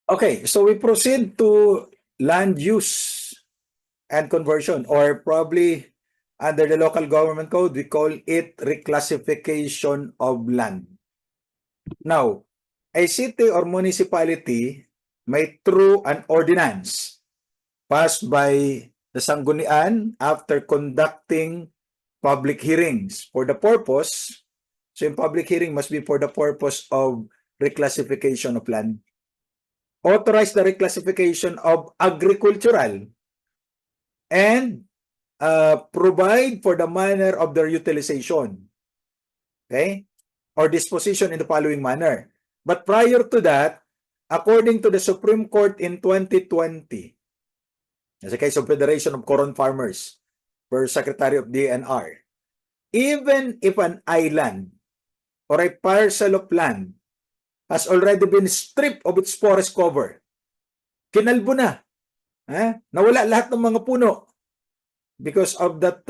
Okay, so we proceed to land use and conversion, or probably under the local government code, we call it reclassification of land. Now, a city or municipality may through an ordinance passed by the Sanggunian after conducting public hearings for the purpose, so yung public hearing must be for the purpose of reclassification of land. Authorize the reclassification of agricultural and provide for the manner of their utilization, okay, or disposition in the following manner. But prior to that, according to the Supreme Court in 2020, as a case of Federation of Corn Farmers, per Secretary of DNR, even if an island or a parcel of land has already been stripped of its forest cover, kinalbo na, nawala lahat ng mga puno because of that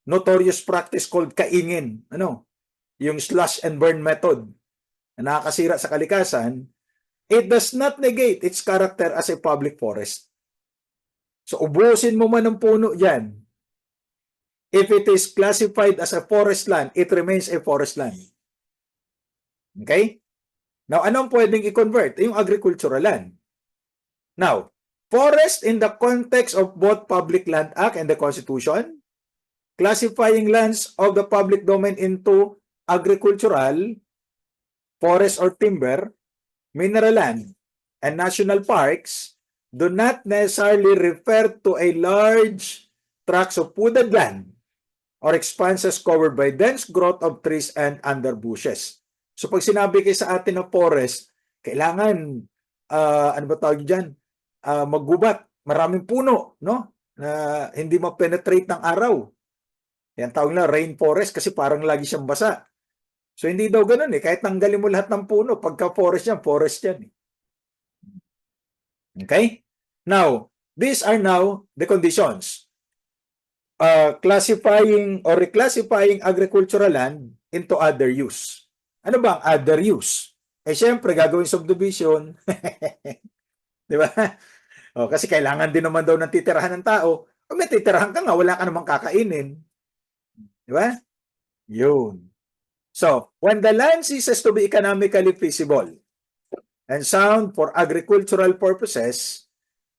notorious practice called kaingin, yung slash and burn method na nakakasira sa kalikasan, it does not negate its character as a public forest. So ubusin mo man ng puno dyan, if it is classified as a forest land, it remains a forest land. Okay? Now, anong pwedeng i-convert? Yung agricultural land. Now, forest in the context of both Public Land Act and the Constitution, classifying lands of the public domain into agricultural, forest or timber, mineral land, and national parks do not necessarily refer to a large tracts of wooded land or expanses covered by dense growth of trees and underbushes. So pag sinabi kayo sa atin ng forest, kailangan, ano ba tawag dyan? Maggubat, maraming puno, no? Na hindi ma-penetrate ng araw. Yan tawag na rainforest kasi parang lagi siyang basa. So hindi daw ganun eh. Kahit tanggalin mo lahat ng puno, pagka forest yan eh. Okay? Now, these are now the conditions. Classifying or reclassifying agricultural land into other use. Ano ba ang other use? Eh, syempre, gagawin subdivision. Di ba? O, kasi kailangan din naman daw ng titirahan ng tao. O may titirahan ka nga, wala ka namang kakainin. Di ba? Yun. So, when the land ceases to be economically feasible and sound for agricultural purposes,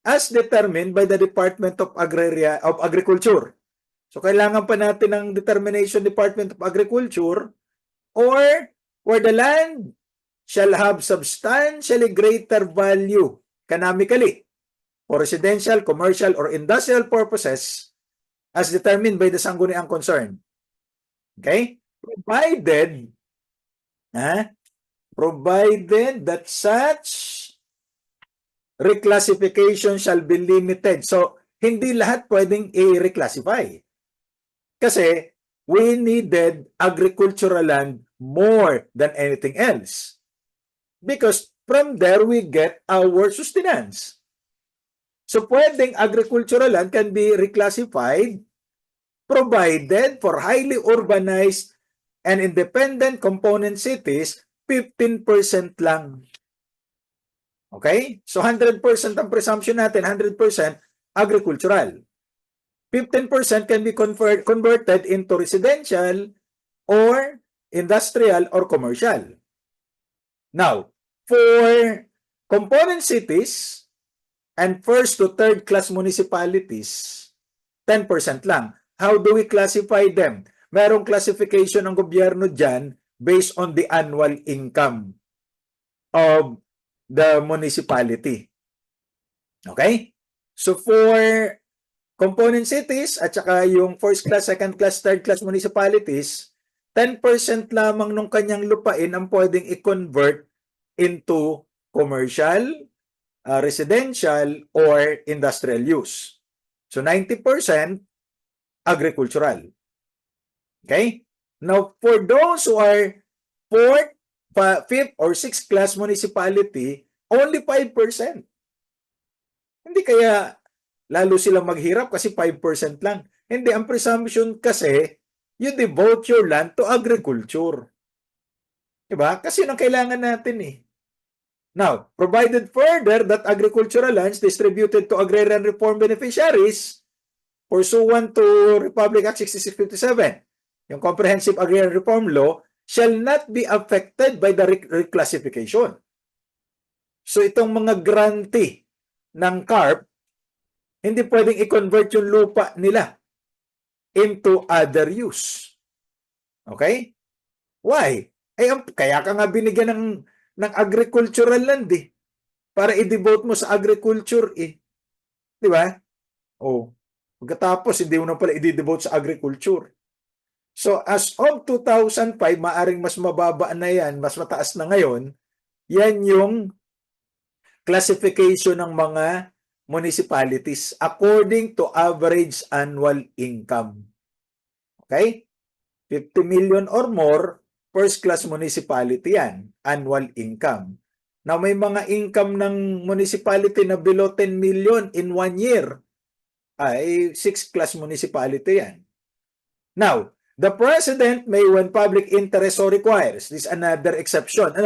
as determined by the Department of Agriculture. So, kailangan pa natin ng determination Department of Agriculture, or where the land shall have substantially greater value economically for residential, commercial, or industrial purposes as determined by the sangguniang concerned. Okay? Provided that such reclassification shall be limited. So, hindi lahat pwedeng i-reclassify. Kasi, we needed agricultural land more than anything else. Because from there, we get our sustenance. So, pwedeng agricultural land can be reclassified provided for highly urbanized and independent component cities, 15% lang. Okay? So, 100% ang presumption natin, 100% agricultural. 15% can be converted into residential or industrial or commercial. Now, for component cities and first to third class municipalities, 10% lang. How do we classify them? Merong classification ng gobyerno dyan based on the annual income of the municipality. Okay? So for component cities at saka yung first class, second class, third class municipalities, 10% lamang nung kanyang lupain ang pwedeng i-convert into commercial, residential, or industrial use. So 90% agricultural. Okay? Now, for those who are 4th, 5th, or 6th class municipality, only 5%. Hindi kaya lalo silang maghirap kasi 5% lang. Hindi, ang presumption kasi, you devote your land to agriculture. Diba? Kasi yun ang kailangan natin eh. Now, provided further that agricultural lands distributed to agrarian reform beneficiaries pursuant to Republic Act 6657, yung Comprehensive Agrarian Reform Law, shall not be affected by the reclassification. So itong mga grantee ng CARP, hindi pwedeng i-convert yung lupa nila into other use. Okay? Why? Kaya ka nga binigyan ng agricultural land para i-devote mo sa agriculture Di ba? Pagkatapos, hindi mo na pala i-devote sa agriculture. So, as of 2005, maaring mas mababa na yan, mas mataas na ngayon, yan yung classification ng mga municipalities according to average annual income. Okay? 50 million or more, first-class municipality yan, annual income. Now, may mga income ng municipality na below 10 million in 1 year, ay 6th-class municipality yan. Now, the President may, when public interest so requires, this is another exception,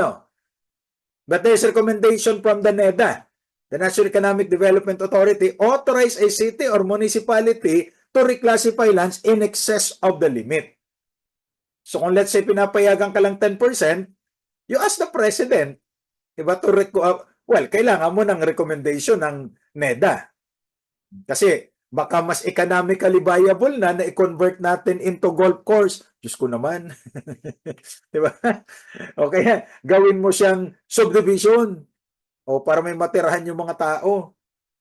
but there's recommendation from the NEDA, the National Economic Development Authority, authorize a city or municipality to reclassify lands in excess of the limit. So kung let's say pinapayagan ka lang 10%, you ask the President, diba, kailangan mo ng recommendation ng NEDA. Kasi baka mas economically viable na i-convert natin into golf course. Diyos ko naman. Diba? O kaya gawin mo siyang subdivision para may matirahan yung mga tao.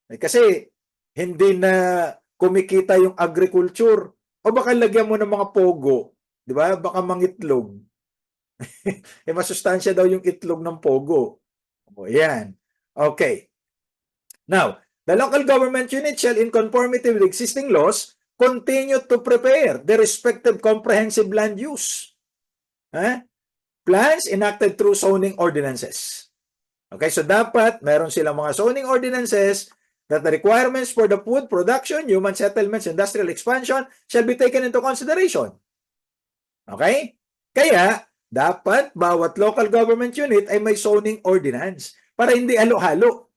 Kasi hindi na kumikita yung agriculture. O baka lagyan mo ng mga pogo. Diba? Baka mangitlog. Masustansya daw yung itlog ng pogo. Yan. Okay. Now, the local government unit shall, in conformity with existing laws, continue to prepare the respective comprehensive land use plans enacted through zoning ordinances. Okay, so dapat meron silang mga zoning ordinances that the requirements for the food production, human settlements, industrial expansion shall be taken into consideration. Okay? Kaya, dapat bawat local government unit ay may zoning ordinance para hindi halo-halo.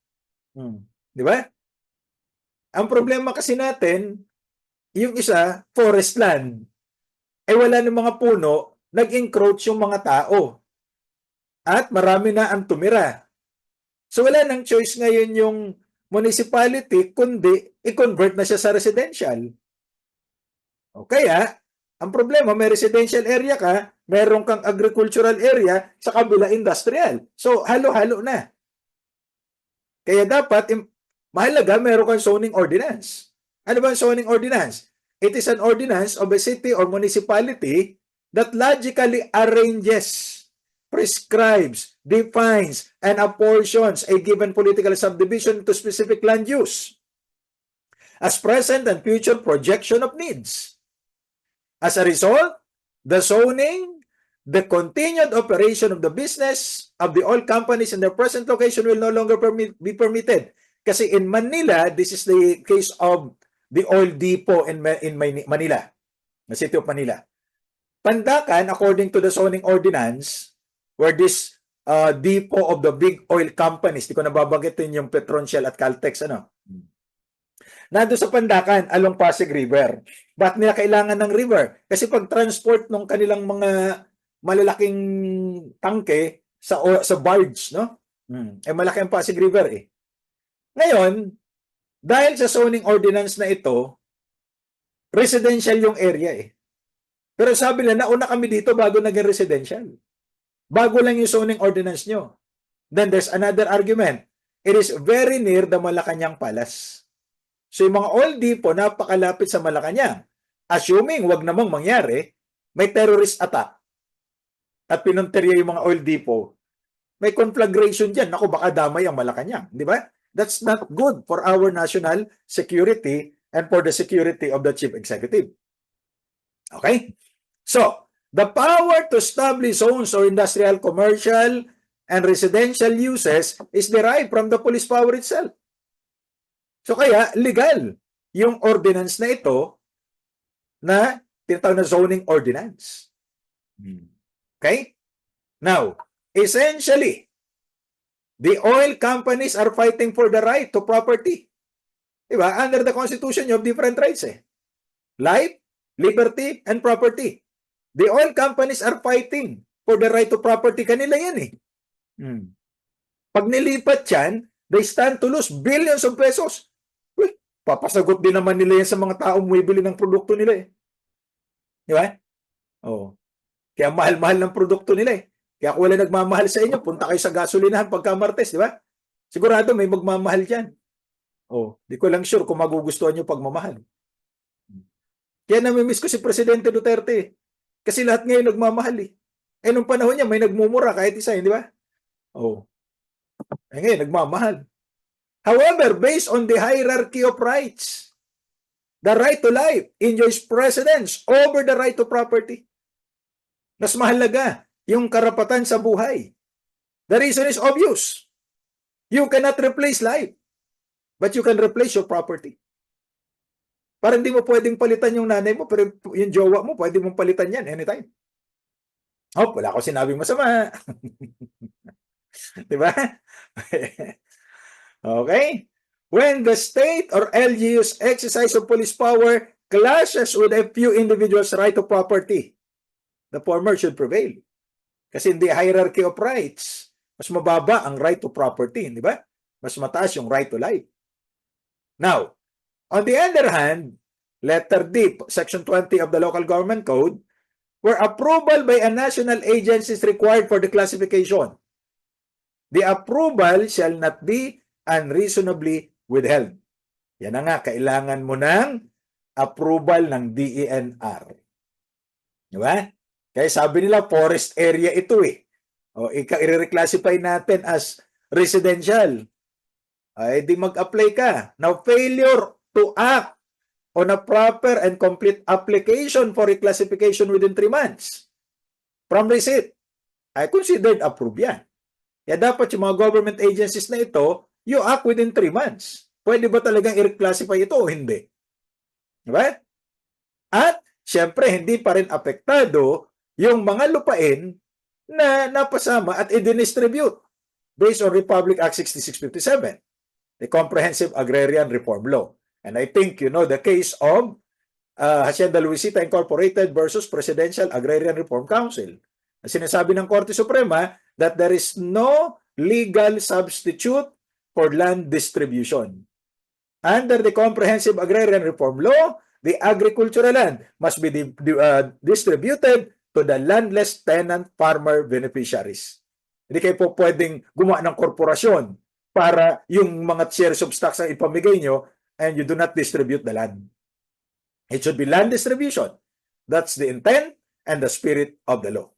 Di ba? Ang problema kasi natin, yung isa, forest land. Wala ng mga puno, nag-encroach yung mga tao. At marami na ang tumira. So wala nang choice ngayon yung municipality, kundi i-convert na siya sa residential. O kaya, ang problema, may residential area ka, meron kang agricultural area, sa kabila industrial. So halo-halo na. Kaya dapat, mahalaga, meron kang zoning ordinance. Ano ba ang zoning ordinance? It is an ordinance of a city or municipality that logically arranges, prescribes, defines, and apportions a given political subdivision to specific land use as present and future projection of needs. As a result, the zoning, the continued operation of the business of the oil companies in their present location will no longer be permitted. Kasi in Manila, this is the case of the oil depot in Manila, the city of Manila. Pandakan, according to the zoning ordinance, where this depot of the big oil companies, di ko nababagitin yung Petron, Shell at Caltex, nandun sa Pandakan, along Pasig River. Ba't nila kailangan ng river? Kasi pag transport ng kanilang mga malalaking tangke sa barge, malaki ang Pasig River Ngayon, dahil sa zoning ordinance na ito, residential yung area Pero sabi nila, nauna kami dito bago naging residential. Bago lang yung zoning ordinance nyo. Then there's another argument. It is very near the Malacanang Palace. So yung mga oil depot, napakalapit sa Malacanang. Assuming wag namang mangyari, may terrorist attack at pinunteriya yung mga oil depot, may conflagration dyan. Naku, baka damay ang Malacanang. Di ba? That's not good for our national security and for the security of the chief executive. Okay? So, the power to establish zones or industrial, commercial, and residential uses is derived from the police power itself. So, kaya legal yung ordinance na ito na tinatawag na zoning ordinance. Okay? Now, essentially, The oil companies are fighting for the right to property. Diba? Under the Constitution, you have different rights eh. Life, liberty, and property. The oil companies are fighting for the right to property. Kanila yan eh. Pag nilipat yan, they stand to lose billions of pesos. Uy, papasagot din naman nila yan sa mga taong bumibili ng produkto nila eh. Di ba? Oh. Kaya mahal-mahal ng produkto nila eh. Kaya kung wala nagmamahal sa inyo, punta kayo sa gasolinahan pagka Martes, di ba? Sigurado may magmamahal dyan. Oh, di ko lang sure kung magugustuhan nyo pagmamahal. Kaya namimiss ko si Presidente Duterte. Kasi lahat ngayon nagmamahal eh. Eh nung panahon niya, may nagmumura kahit isa, di ba? Oh. Eh ngayon, nagmamahal. However, based on the hierarchy of rights, the right to life enjoys precedence over the right to property. Mas mahalaga yung karapatan sa buhay. The reason is obvious. You cannot replace life, but you can replace your property. Parang hindi mo pwedeng palitan yung nanay mo, pero yung jowa mo, pwede mong palitan yan anytime. Oh, wala ko sinabing masama. Diba? Okay? When the state or LGU's exercise of police power clashes with a few individuals' right to property, the former should prevail. Kasi in the hierarchy of rights, mas mababa ang right to property, di ba? Mas mataas yung right to life. Now, on the other hand, letter D, Section 20 of the Local Government Code, where approval by a national agency is required for the classification, the approval shall not be unreasonably withheld. Yan na nga, kailangan mo ng approval ng DENR. Di ba? Kaya sabi nila, forest area ito eh. O, i-reclassify natin as residential. Ay, di mag-apply ka. Now, failure to act on a proper and complete application for reclassification within 3 months from receipt ay considered approved yan. Kaya dapat yung mga government agencies na ito, you act within 3 months. Pwede ba talagang i-reclassify ito o hindi? Diba? At, syempre, hindi pa rin apektado yung mga lupain na napasama at i-distribute based on Republic Act 6657, the Comprehensive Agrarian Reform Law. And I think you know the case of Hacienda Luisita Incorporated versus Presidential Agrarian Reform Council. Sinasabi ng Korte Suprema that there is no legal substitute for land distribution. Under the Comprehensive Agrarian Reform Law, the agricultural land must be distributed to the landless tenant farmer beneficiaries. Hindi kayo po pwedeng gumawa ng korporasyon para yung mga shares of stocks ang ipamigay nyo and you do not distribute the land. It should be land distribution. That's the intent and the spirit of the law.